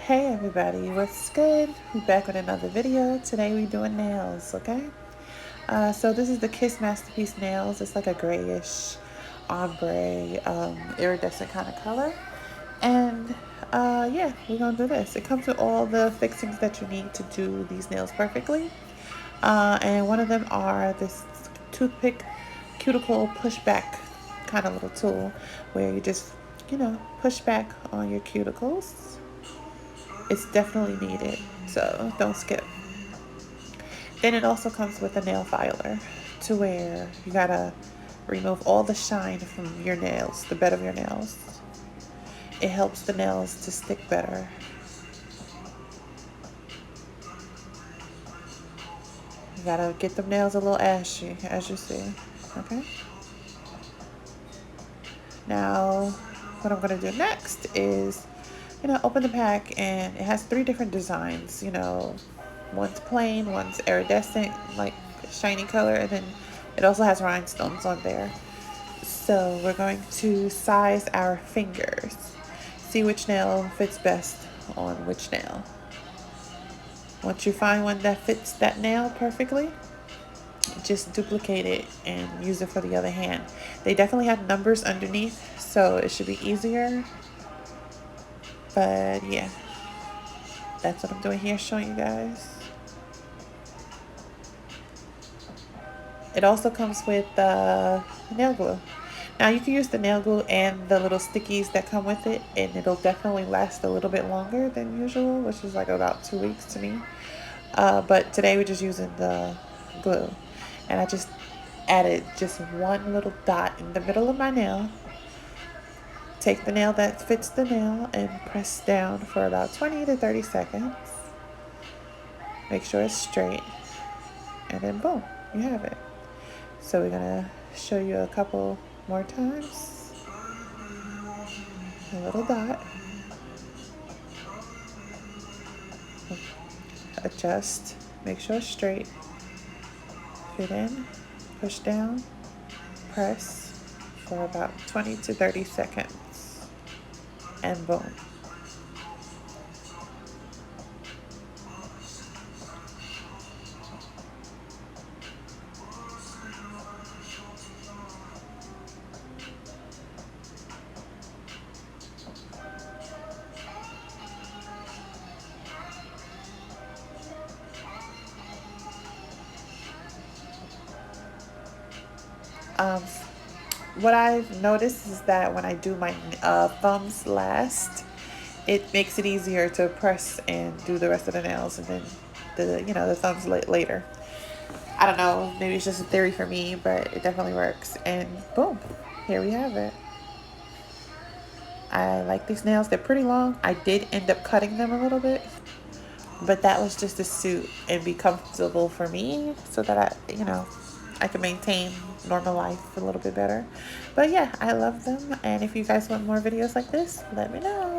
Hey everybody, what's good? We're back with another video. Today we're doing nails, okay? So this is the Kiss Masterpiece nails. It's like a grayish ombre, iridescent kind of color. And yeah, we're gonna do this. It comes with all the fixings that you need to do these nails perfectly. And one of them are this toothpick cuticle pushback kind of little tool where you just, push back on your cuticles. It's definitely needed, so don't skip. Then it also comes with a nail filer to where you gotta remove all the shine from your nails, the bed of your nails. It helps the nails to stick better. You gotta get the nails a little ashy, as you see, okay? Now, what I'm gonna do next is, open the pack, and it has 3 different designs, one's plain, one's iridescent, like shiny color, and then it also has rhinestones on there. So we're going to size our fingers, see which nail fits best on which nail. Once you find one that fits that nail perfectly, just duplicate it and use it for the other hand. They definitely have numbers underneath, so it should be easier. But yeah, that's what I'm doing here, showing you guys. It also comes with nail glue. Now you can use the nail glue and the little stickies that come with it, and it'll definitely last a little bit longer than usual, which is like about 2 weeks to me. But today we're just using the glue, and I just added just one little dot in the middle of my nail. Take the nail that fits the nail and press down for about 20 to 30 seconds. Make sure it's straight, and then boom, you have it. So we're gonna show you a couple more times. A little dot. Adjust, make sure it's straight. Fit in, push down, press for about 20 to 30 seconds, and boom. What I've noticed is that when I do my thumbs last, it makes it easier to press and do the rest of the nails, and then the thumbs later. I don't know, maybe it's just a theory for me, but it definitely works. And boom, here we have it. I like these nails. They're pretty long. I did end up cutting them a little bit, but that was just to suit and be comfortable for me, so that I can maintain normal life a little bit better. But yeah, I love them, and if you guys want more videos like this, let me know.